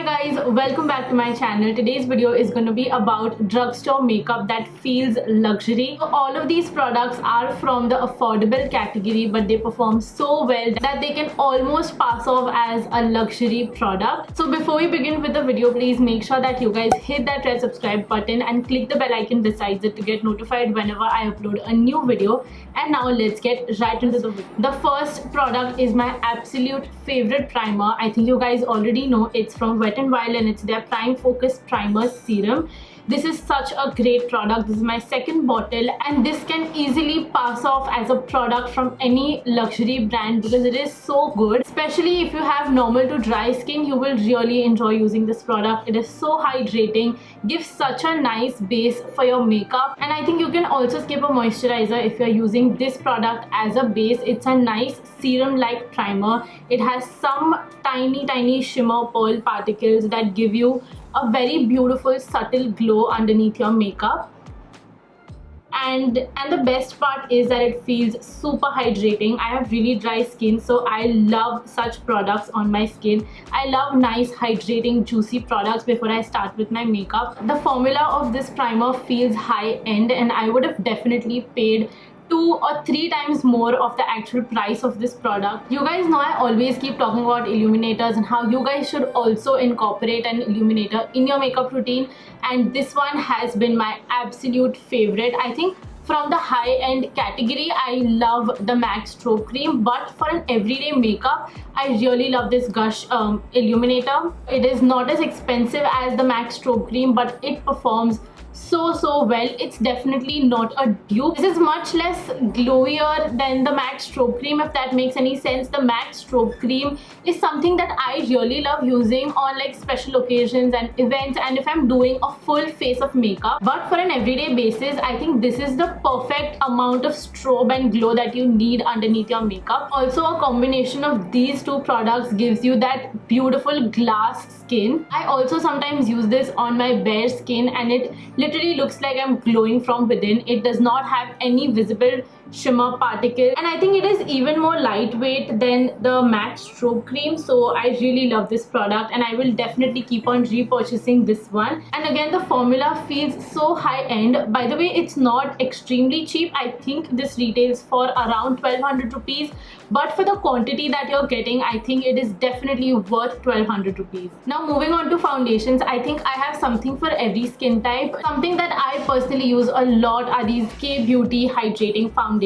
Hi guys, welcome back to my channel. Today's video is going to be about drugstore makeup that feels luxury. So all of these products are from the affordable category, but they perform so well that they can almost pass off as a luxury product. So before we begin with the video, please make sure that you guys hit that red subscribe button and click the bell icon besides it to get notified whenever I upload a new video. And now let's get right into the video. The first product is my absolute favorite primer. I think you guys already know it's from Wet n Wild and it's their Prime Focus Primer Serum. This is such a great product. This is my second bottle and this can easily pass off as a product from any luxury brand because it is so good. Especially if you have normal to dry skin, you will really enjoy using this product. It is so hydrating, gives such a nice base for your makeup, and I think you can also skip a moisturizer if you're using this product as a base. It's a nice serum like primer. It has some tiny shimmer pearl particles that give you a very beautiful subtle glow underneath your makeup. And the best part is that it feels super hydrating. I have really dry skin, so I love such products on my skin. I love nice hydrating juicy products before I start with my makeup. The formula of this primer feels high end and I would have definitely paid 2 or 3 times more of the actual price of this product. You guys know I always keep talking about illuminators and how you guys should also incorporate an illuminator in your makeup routine, and this one has been my absolute favorite. I think from the high-end category, I love the MAC Strobe Cream, but for an everyday makeup, I really love this Gush illuminator. It is not as expensive as the MAC Strobe Cream, but it performs so well. It's definitely not a dupe. This is much less glowier than the MAC Strobe Cream, if that makes any sense. The MAC Strobe Cream is something that I really love using on like special occasions and events and if I'm doing a full face of makeup. But for an everyday basis, I think this is the perfect amount of strobe and glow that you need underneath your makeup. Also, a combination of these two products gives you that beautiful glass skin. I also sometimes use this on my bare skin and it literally looks like I'm glowing from within. It does not have any visible shimmer particles and I think it is even more lightweight than the MAC Strobe Cream, so I really love this product and I will definitely keep on repurchasing this one. And again, the formula feels so high end. By the way, it's not extremely cheap. I think this retails for around 1200 rupees, but for the quantity that you're getting, I think it is definitely worth 1200 rupees. Now moving on to foundations, I think I have something for every skin type. Something that I personally use a lot are these K-Beauty hydrating foundations.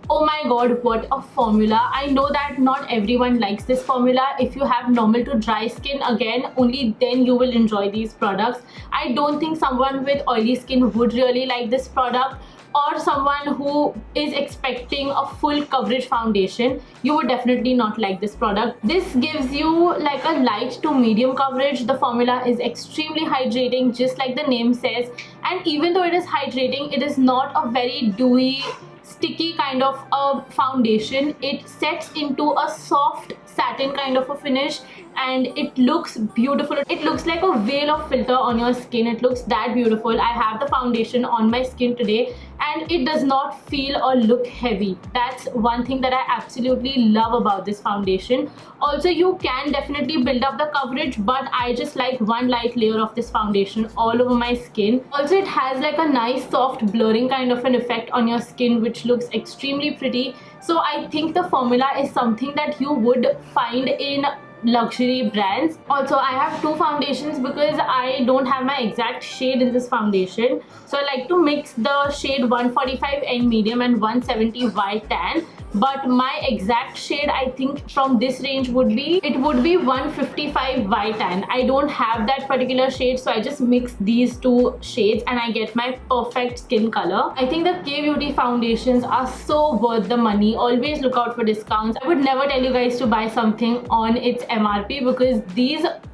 Oh my god, what a formula. I know that not everyone likes this formula. If you have normal to dry skin, again, only then you will enjoy these products. I don't think someone with oily skin would really like this product, or someone who is expecting a full coverage foundation, you would definitely not like this product. This gives you like a light to medium coverage. The formula is extremely hydrating, just like the name says, and even though it is hydrating, it is not a very dewy, sticky kind of a foundation. It sets into a soft satin kind of a finish and it looks beautiful. It looks like a veil of filter on your skin. It looks that beautiful. I have the foundation on my skin today and it does not feel or look heavy. That's one thing that I absolutely love about this foundation. Also, you can definitely build up the coverage, but I just like one light layer of this foundation all over my skin. Also, it has like a nice soft blurring kind of an effect on your skin, which looks extremely pretty. So I think the formula is something that you would find in luxury brands. Also, I have 2 foundations because I don't have my exact shade in this foundation, so I like to mix the shade 145 N medium and 170 Y tan, but my exact shade I think from this range would be 155 Y tan. I don't have that particular shade, so I just mix these 2 shades and I get my perfect skin color. I think the K-Beauty foundations are so worth the money. Always look out for discounts. I would never tell you guys to buy something on its MRP because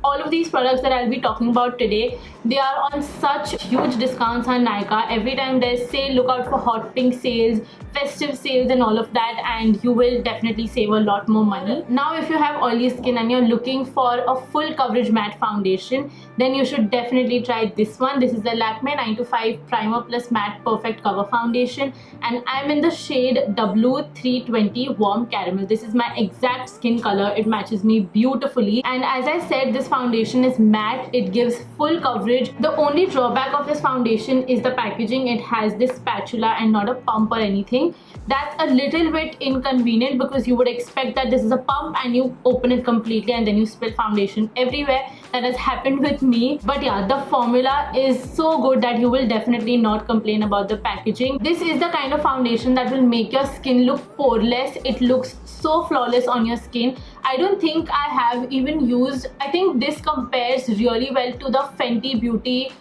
all of these products that I'll be talking about today, they are on such huge discounts on Nykaa. Every time there's sale, look out for hot pink sales, festive sales and all of that, and you will definitely save a lot more money. Now if you have oily skin and you're looking for a full coverage matte foundation, then you should definitely try this one. This is the Lakme 925 Primer Plus Matte Perfect Cover Foundation, and I'm in the shade W320 Warm Caramel. This is my exact skin color. It matches me beautifully, and as I said, this foundation is matte. It gives full coverage. The only drawback of this foundation is the packaging. It has this spatula and not a pump or anything. That's a little bit inconvenient because you would expect that this is a pump and you open it completely and then you spill foundation everywhere. That has happened with me. But yeah, the formula is so good that you will definitely not complain about the packaging. This is the kind of foundation that will make your skin look poreless. It looks so flawless on your skin. I don't think I have even used, I think this compares really well to the Fenty Beauty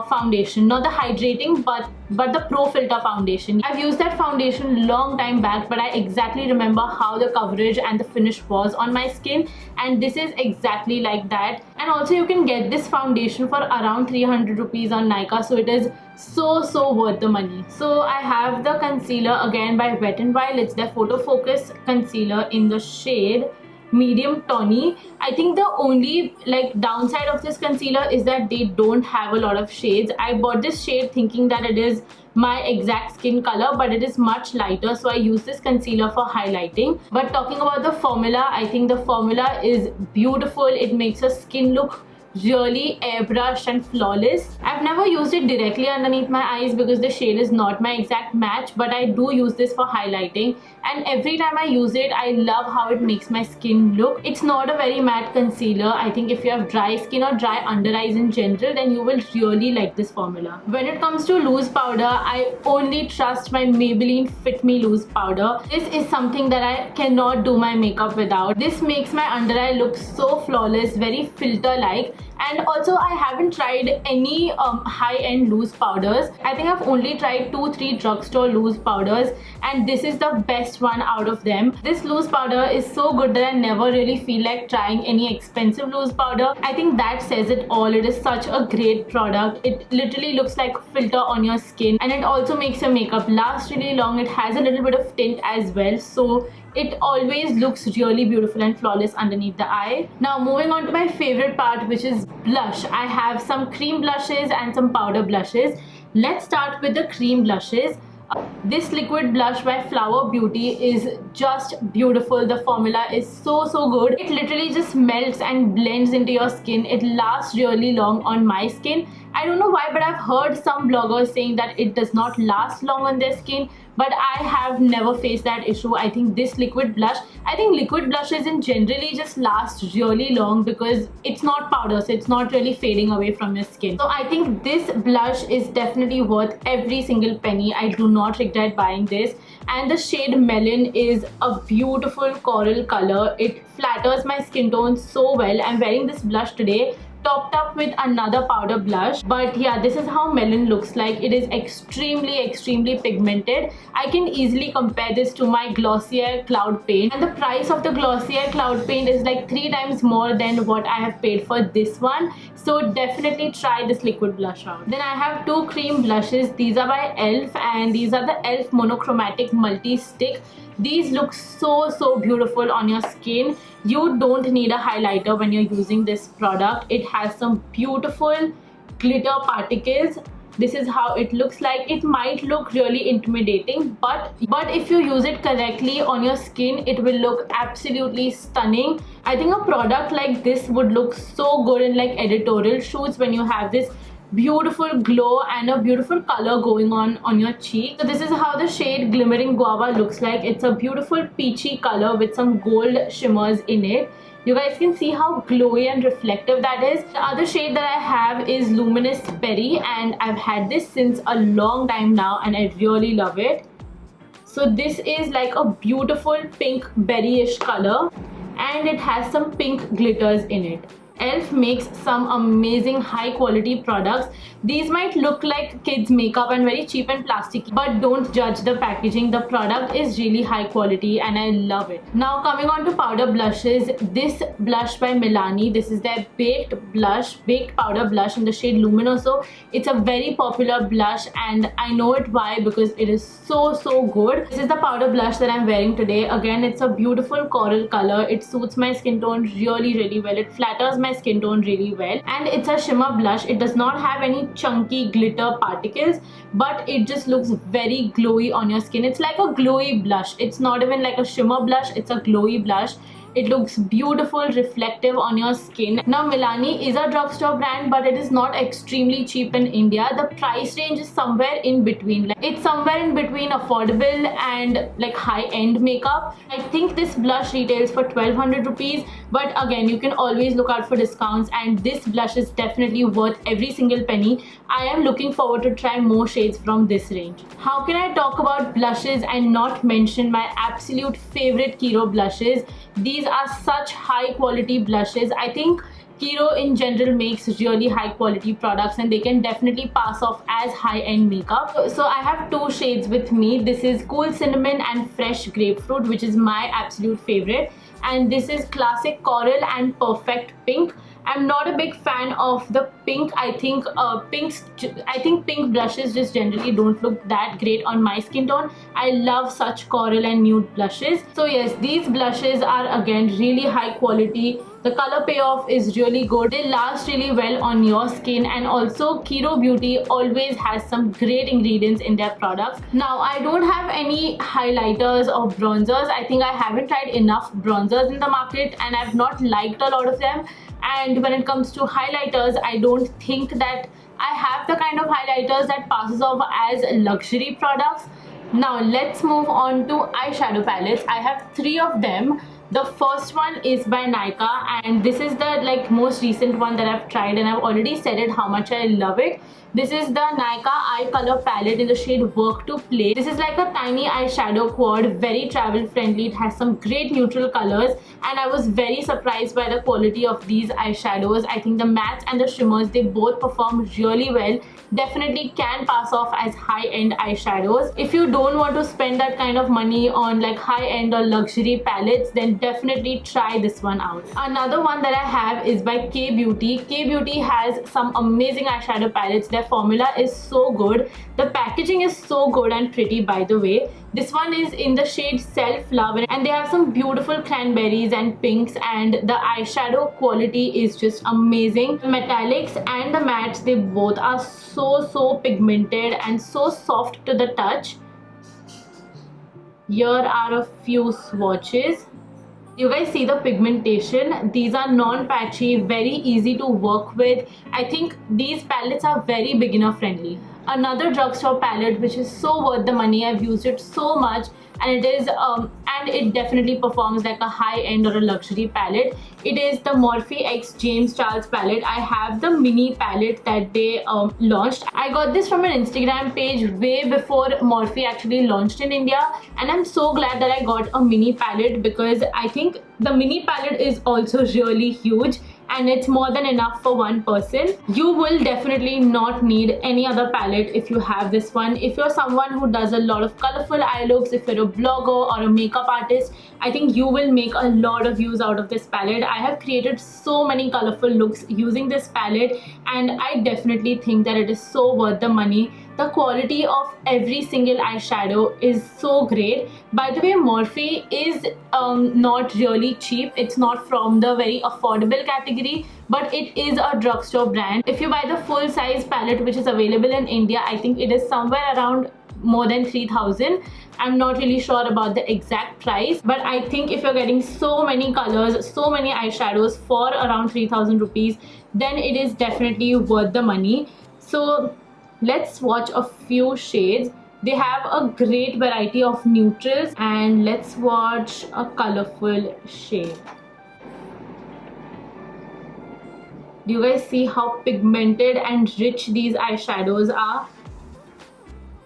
foundation, not the hydrating but the Pro Filter foundation. I've used that foundation long time back, but I exactly remember how the coverage and the finish was on my skin, and this is exactly like that. And also you can get this foundation for around 300 rupees on Nykaa, so it is so worth the money. So I have the concealer again by Wet n Wild. It's their Photo Focus concealer in the shade Medium Tawny. I think the only downside of this concealer is that they don't have a lot of shades. I bought this shade thinking that it is my exact skin color, but it is much lighter, so I use this concealer for highlighting. But talking about the formula, I think the formula is beautiful. It makes your skin look really airbrushed and flawless. I've never used it directly underneath my eyes because the shade is not my exact match, but I do use this for highlighting, and every time I use it, I love how it makes my skin look. It's not a very matte concealer. I think if you have dry skin or dry under eyes in general, then you will really like this formula. When it comes to loose powder, I only trust my Maybelline Fit Me loose powder. This is something that I cannot do my makeup without. This makes my under eye look so flawless, very filter-like. And also I haven't tried any high-end loose powders. I think I've only tried 2-3 drugstore loose powders, and this is the best one out of them. This loose powder is so good that I never really feel like trying any expensive loose powder. I think that says it all. It is such a great product. It literally looks like a filter on your skin, and it also makes your makeup last really long. It has a little bit of tint as well, so it always looks really beautiful and flawless underneath the eye. Now moving on to my favorite part, which is blush. I have some cream blushes and some powder blushes. Let's start with the cream blushes. This liquid blush by Flower Beauty is just beautiful. The formula is so good. It literally just melts and blends into your skin. It lasts really long on my skin. I don't know why, but I've heard some bloggers saying that it does not last long on their skin, but I have never faced that issue. I think this liquid blush, I think liquid blushes in generally just last really long because it's not powder, so it's not really fading away from your skin. So I think this blush is definitely worth every single penny. I do not regret buying this. And the shade Melon is a beautiful coral color. It flatters my skin tone so well. I'm wearing this blush today, topped up with another powder blush, but yeah, this is how Melon looks like. It is extremely pigmented. I can easily compare this to my Glossier Cloud Paint, and the price of the Glossier Cloud Paint is like 3 times more than what I have paid for this one. So definitely try this liquid blush out. Then I have 2 cream blushes. These are by e.l.f. and these are the e.l.f. Monochromatic Multi-Stick. These look so beautiful on your skin. You don't need a highlighter when you're using this product. It has some beautiful glitter particles. This is how it looks like. It might look really intimidating, but if you use it correctly on your skin, it will look absolutely stunning. I think a product like this would look so good in like editorial shoots when you have this beautiful glow and a beautiful color going on your cheek. So this is how the shade Glimmering Guava looks like. It's a beautiful peachy color with some gold shimmers in it. You guys can see how glowy and reflective that is. The other shade that I have is Luminous Berry, and I've had this since a long time now and I really love it. So this is like a beautiful pink berry-ish color, and it has some pink glitters in it. e.l.f. makes some amazing high quality products. These might look like kids makeup and very cheap and plasticky, but don't judge the packaging. The product is really high quality and I love it. Now coming on to powder blushes, this blush by Milani, this is their baked powder blush in the shade Luminoso. It's a very popular blush and I know it why, because it is so good. This is the powder blush that I'm wearing today. Again, it's a beautiful coral color. It suits my skin tone really well. It flatters my skin tone really well, and it's a shimmer blush. It does not have any chunky glitter particles, but it just looks very glowy on your skin. It's like a glowy blush. It's not even like a shimmer blush, it's a glowy blush. It looks beautiful, reflective on your skin. Now Milani is a drugstore brand, but it is not extremely cheap in India. The price range is somewhere in between. Like, it's somewhere in between affordable and like high-end makeup. I think this blush retails for 1200 rupees, but again, you can always look out for discounts, and this blush is definitely worth every single penny. I am looking forward to try more shades from this range. How can I talk about blushes and not mention my absolute favorite KIRO blushes? These are such high quality blushes. I think KIRO in general makes really high quality products and they can definitely pass off as high-end makeup. So I have two shades with me. This is Cool Cinnamon and Fresh Grapefruit, which is my absolute favorite, and this is Classic Coral and Perfect Pink. I'm not a big fan of the pink. I think pink blushes just generally don't look that great on my skin tone. I love such coral and nude blushes. So yes, these blushes are again really high quality. The color payoff is really good. They last really well on your skin, and also KIRO Beauty always has some great ingredients in their products. Now I don't have any highlighters or bronzers. I think I haven't tried enough bronzers in the market and I've not liked a lot of them. And when it comes to highlighters, I don't think that I have the kind of highlighters that passes off as luxury products. Now let's move on to eyeshadow palettes. I have 3 of them. The first one is by Nykaa, and this is the most recent one that I've tried, and I've already said it how much I love it. This is the Nykaa eye color palette in the shade Work to Play. This is like a tiny eyeshadow quad, very travel friendly. It has some great neutral colors, and I was very surprised by the quality of these eyeshadows. I think the mattes and the shimmers, they both perform really well. Definitely can pass off as high-end eyeshadows. If you don't want to spend that kind of money on like high-end or luxury palettes, then definitely try this one out. Another one that I have is by K Beauty. K Beauty has some amazing eyeshadow palettes. Their formula is so good. The packaging is so good and pretty, by the way. This one is in the shade Self Love, and they have some beautiful cranberries and pinks, and the eyeshadow quality is just amazing. The metallics and the mattes, they both are so pigmented and so soft to the touch. Here are a few swatches. You guys see the pigmentation. These are non-patchy, very easy to work with. I think these palettes are very beginner friendly. Another drugstore palette which is so worth the money. I've used it so much, and it is and it definitely performs like a high-end or a luxury palette. It is the Morphe X James Charles palette. I have the mini palette that they launched. I got this from an Instagram page way before Morphe actually launched in India, and I'm so glad that I got a mini palette, because I think the mini palette is also really huge and it's more than enough for one person. You will definitely not need any other palette if you have this one. If you're someone who does a lot of colorful eye looks, if you're a blogger or a makeup artist, I think you will make a lot of use out of this palette. I have created so many colorful looks using this palette, and I definitely think that it is so worth the money. The quality of every single eyeshadow is so great. By the way, Morphe is not really cheap. It's not from the very affordable category, but it is a drugstore brand. If you buy the full size palette which is available in India, I think it is somewhere around more than 3,000. I'm not really sure about the exact price, but I think if you're getting so many colors, so many eyeshadows for around 3,000 rupees, then it is definitely worth the money. So let's swatch a few shades. They have a great variety of neutrals, and let's swatch a colorful shade. Do you guys see how pigmented and rich these eyeshadows are?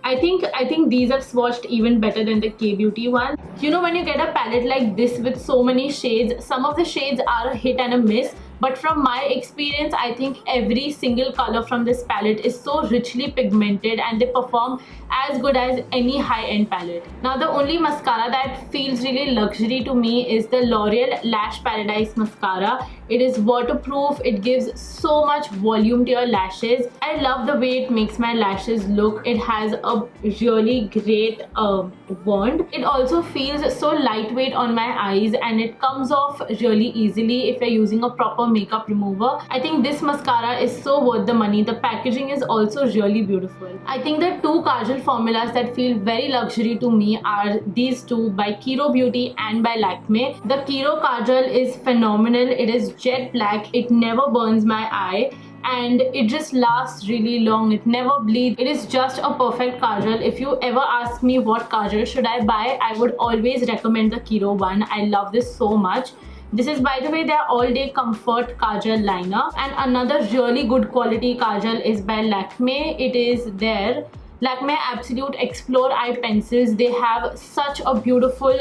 I think these have swatched even better than the K Beauty one. You know, when you get a palette like this with so many shades, some of the shades are a hit and a miss, but from my experience, I think every single color from this palette is so richly pigmented and they perform as good as any high-end palette. Now the only mascara that feels really luxury to me is the L'Oreal Lash Paradise Mascara. It is waterproof, it gives so much volume to your lashes. I love the way it makes my lashes look. It has a really great wand. It also feels so lightweight on my eyes and it comes off really easily if you're using a proper makeup remover. I think this mascara is so worth the money. The packaging is also really beautiful. I think the two Kajal formulas that feel very luxury to me are these two by KIRO Beauty and by Lakme. The KIRO Kajal is phenomenal. It is jet black. It never burns my eye and it just lasts really long. It never bleeds. It is just a perfect kajal. If you ever ask me what kajal should I buy, I would always recommend the KIRO one. I love this so much. This is, by the way, their all day comfort kajal liner. And another really good quality kajal is by Lakme. It is their Lakme Absolute Explore Eye Pencils. They have such a beautiful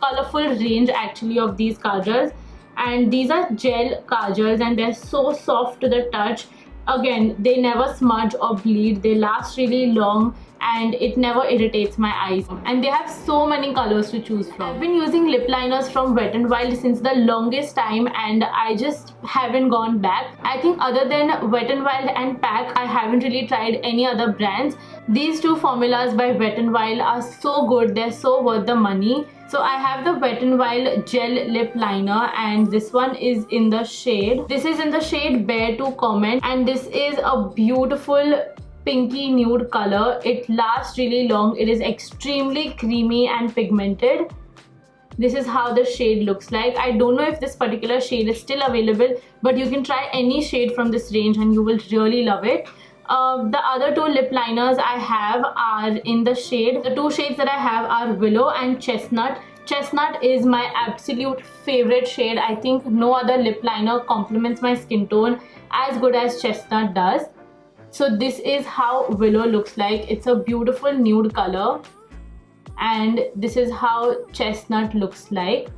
colorful range actually of these kajals. And these are gel kajals and they're so soft to the touch. Again, they never smudge or bleed. They last really long and it never irritates my eyes. And they have so many colors to choose from. I've been using lip liners from Wet n Wild since the longest time and I just haven't gone back. I think other than Wet n Wild and PAC, I haven't really tried any other brands. These two formulas by Wet n Wild are so good. They're so worth the money. So I have the Wet n Wild Gel Lip Liner and this one is in the shade. This is in the shade Bear to Comment and this is a beautiful pinky nude color. It lasts really long. It is extremely creamy and pigmented. This is how the shade looks like. I don't know if this particular shade is still available, but you can try any shade from this range and you will really love it. The other two lip liners I have are in the shade. The two shades that I have are Willow and Chestnut. Chestnut is my absolute favorite shade. I think no other lip liner complements my skin tone as good as Chestnut does. So this is how Willow looks like. It's a beautiful nude color. And this is how Chestnut looks like.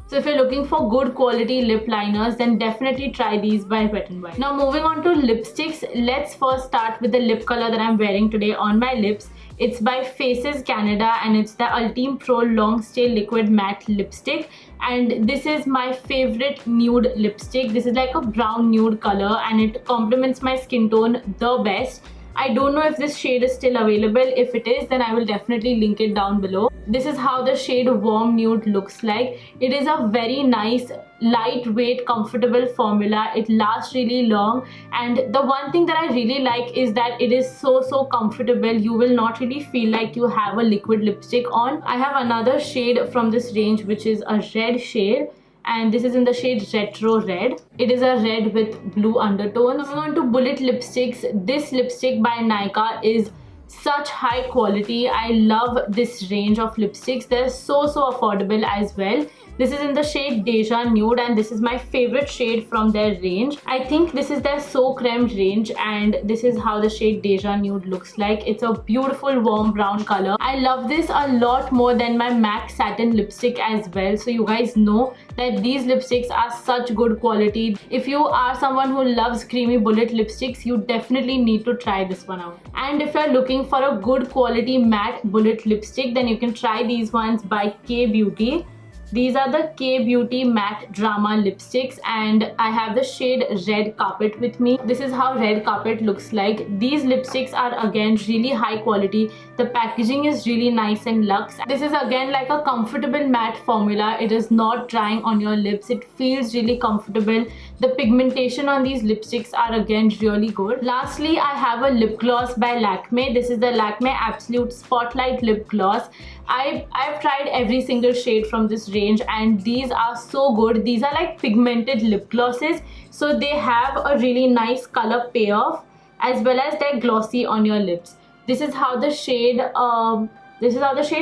So if you're looking for good quality lip liners, then definitely try these by Wet n Wild. Now moving on to lipsticks, let's first start with the lip color that I'm wearing today on my lips. It's by Faces Canada and it's the Ultime Pro Longstay Liquid Matte Lipstick. And this is my favorite nude lipstick. This is like a brown nude color and it complements my skin tone the best. I don't know if this shade is still available. If it is, then I will definitely link it down below. This is how the shade Warm Nude looks like. It is a very nice, lightweight, comfortable formula. It lasts really long. And the one thing that I really like is that it is so comfortable. You will not really feel like you have a liquid lipstick on. I have another shade from this range, which is a red shade. And this is in the shade Retro Red. It is a red with blue undertones. Coming on to bullet lipsticks, this lipstick by Nykaa is such high quality. I love this range of lipsticks. They're so affordable as well. This is in the shade Deja Nude and this is my favorite shade from their range. I think this is their So Creme range and this is how the shade Deja Nude looks like. It's a beautiful warm brown color. I love this a lot more than my MAC Satin lipstick as well. So you guys know that these lipsticks are such good quality. If you are someone who loves creamy bullet lipsticks, you definitely need to try this one out. And if you're looking for a good quality matte bullet lipstick, then you can try these ones by K Beauty. These are the K Beauty Matte Drama lipsticks and I have the shade Red Carpet with me. This is how Red Carpet looks like. These lipsticks are again really high quality. The packaging is really nice and luxe. This is again like a comfortable matte formula. It is not drying on your lips. It feels really comfortable. The pigmentation on these lipsticks are again really good. Lastly, I have a lip gloss by Lakme. This is the Lakme Absolute Spotlight Lip Gloss. I've tried every single shade from this range and these are so good. These are like pigmented lip glosses, so they have a really nice color payoff as well as they're glossy on your lips. This is how the shade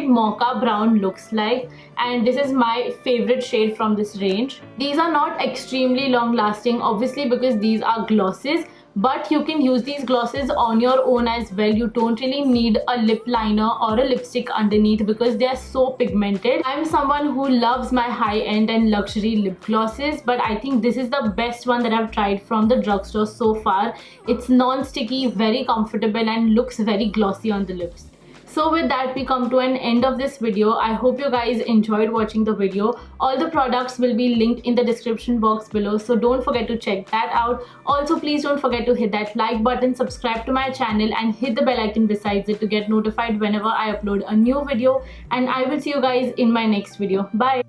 Mocha Brown looks like and this is my favorite shade from this range. These are not extremely long lasting obviously because these are glosses, but you can use these glosses on your own as well. You don't really need a lip liner or a lipstick underneath because they are so pigmented. I'm someone who loves my high-end and luxury lip glosses, but I think this is the best one that I've tried from the drugstore so far. It's non-sticky, very comfortable, and looks very glossy on the lips. So with that, we come to an end of this video. I hope you guys enjoyed watching the video. All the products will be linked in the description box below, so don't forget to check that out. Also, please don't forget to hit that like button, subscribe to my channel, and hit the bell icon besides it to get notified whenever I upload a new video. And I will see you guys in my next video. Bye!